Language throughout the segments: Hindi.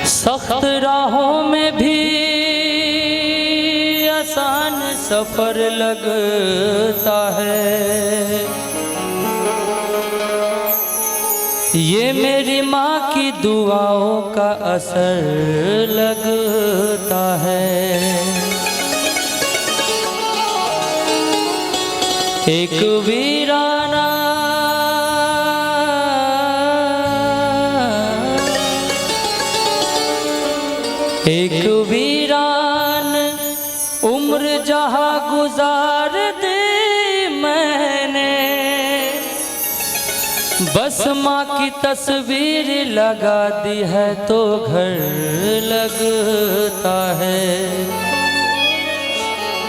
सख्त राहों में भी आसान सफर लगता है। ये मेरी माँ की दुआओं का असर लगता है। एक वीराना एक वीरान उम्र जहाँ गुजार दी मैंने, बस माँ की तस्वीर लगा दी है तो घर लगता है।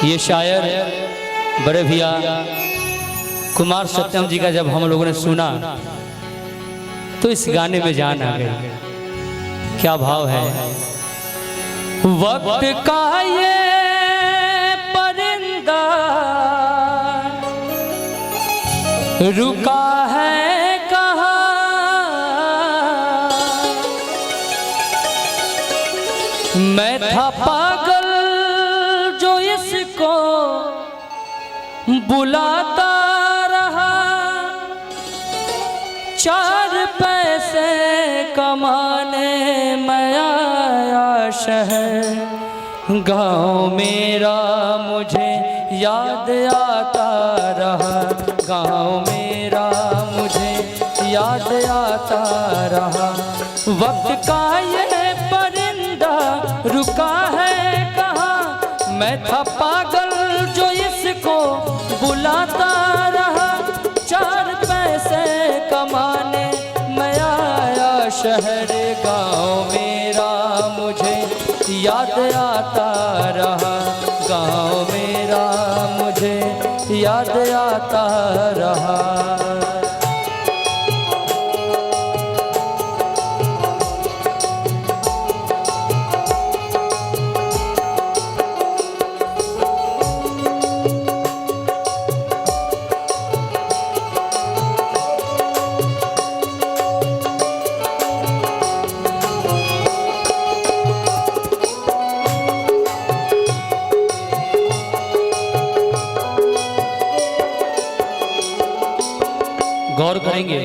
ये शायर बड़े भैया कुमार सत्यम जी का जब हम लोगों ने सुना तो इस गाने में जान आ गई। क्या भाव है। वक्त का ये परिंदा रुका है कहाँ, मैं था पागल जो इसको बुलाता रहा, चार पैसे कमाने मैं आया शहर, गाँव मेरा मुझे याद आता रहा, गाँव मेरा मुझे याद आता रहा। वक्त का ये परिंदा रुका है कहाँ, मैं था पागल जो इसको बुलाता रहा, चार पैसे कमाने मैं आया शहर, गाँव मेरा मुझे याद आता रहा, गाँव मेरा मुझे याद आता रहा। गौर करेंगे।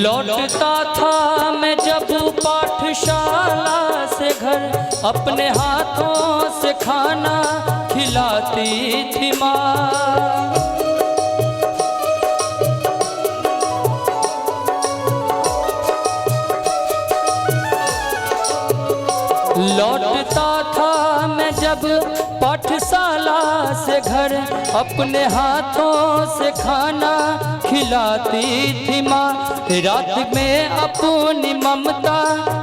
लौटता था मैं जब पाठशाला से घर, अपने हाथों से खाना खिलाती थी माँ। लौटता था मैं जब पाठशाला से घर, अपने हाथों से खाना खिलाती थी माँ। रात में अपनी ममता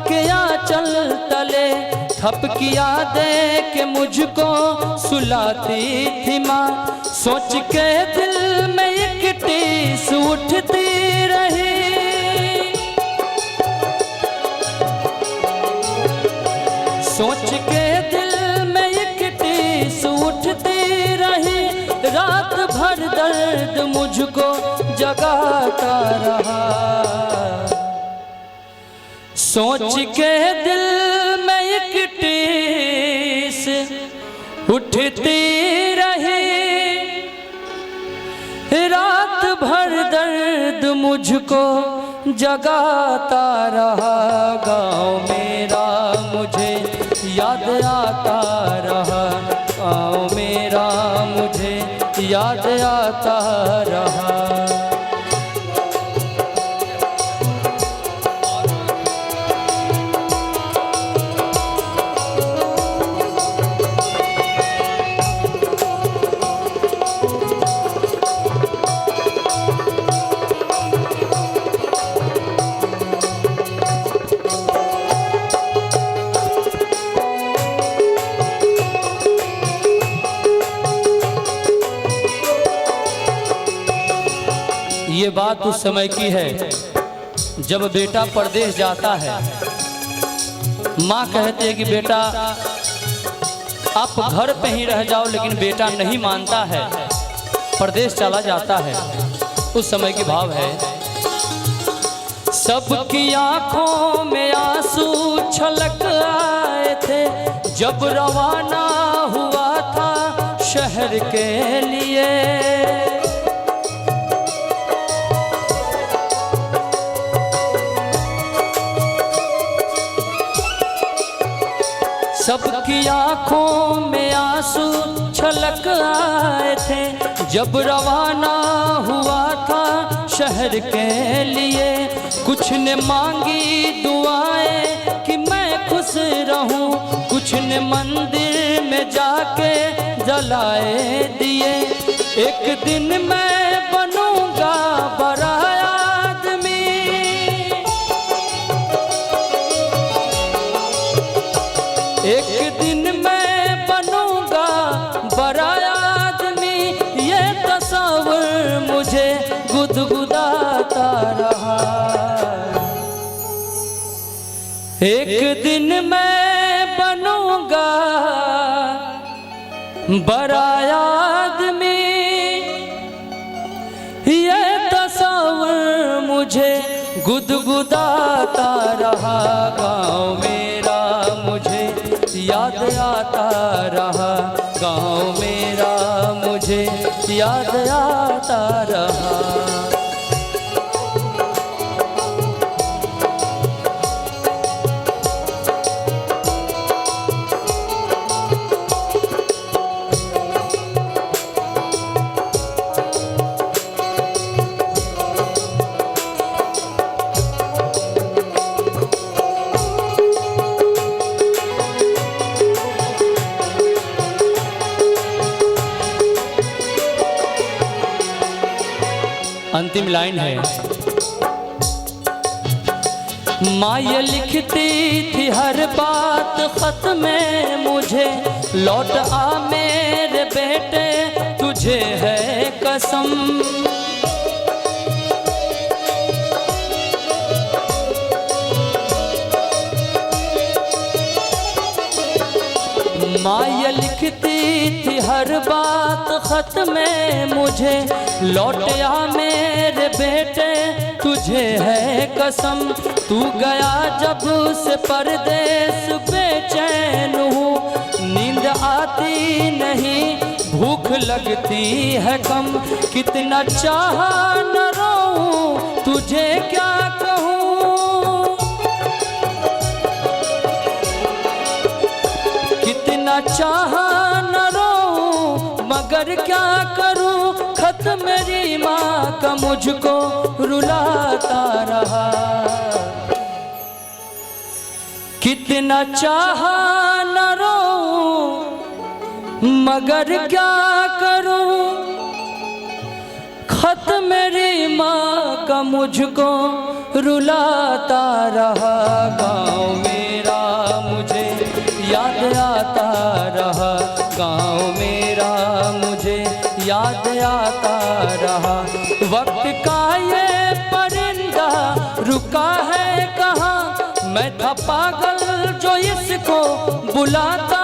के आंचल तले थपकिया दे के मुझको सुलाती थी माँ। सोच के दिल में एक टीस उठती रही, सोच के दिल में एक टीस उठती रही, रात भर दर्द मुझको जगाता रहा। सोच के दिल में एक टीस उठती रही, रात भर दर्द मुझको जगाता रहा, गाँव मेरा मुझे याद आता रहा, गाँव मेरा मुझे याद आता रहा। ये बात उस समय की है जब बेटा परदेश जाता है। माँ कहती है कि बेटा आप घर पे ही रह जाओ, लेकिन बेटा नहीं मानता है, परदेश चला जाता है। उस समय की भाव है। सबकी आंखों में आंसू छलक आए थे जब रवाना हुआ था शहर के लिए। सबकी आंखों में आंसू छलक आए थे जब रवाना हुआ था शहर के लिए। कुछ ने मांगी दुआएं कि मैं खुश रहूं, कुछ ने मंदिर में जाके जलाए दिए। एक दिन मैं बनूंगा बड़ा आदमी, एक दिन मैं बनूंगा बड़ा आदमी। ये तस्वीर मुझे गुदगुदाता रहा। एक दिन मैं बनूंगा बड़ा आदमी, ये तस्वीर मुझे गुदगुदाता रहा। गाँव मेरा मुझे याद आता रहा, गाँव मेरा मुझे याद आता रहा। अंतिम लाइन है, माँ ये लिखती थी हर बात खत में मुझे, लौट आ मेरे बेटे तुझे है कसम। माँ ये लिखती थी हर बात खत में मुझे, लौट आ मेरे बेटे तुझे है कसम। तू गया जब से परदेस बेचैन हूँ, नींद आती नहीं भूख लगती है कम। कितना चाहा न रोऊं तुझे क्या कहूँ, कितना चाहा न रोऊं मगर क्या करूं। खत मेरी माँ का मुझको रुलाता रहा। कितना चाहा न रोऊं मगर क्या करूं। खत मेरी माँ का मुझको रुलाता रहा। गाँव मेरा मुझे याद आता रहा, गाँव मेरा मुझे याद आता रहा। वक्त का ये परिंदा रुका है कहाँ, मैं था पागल जो इसको बुलाता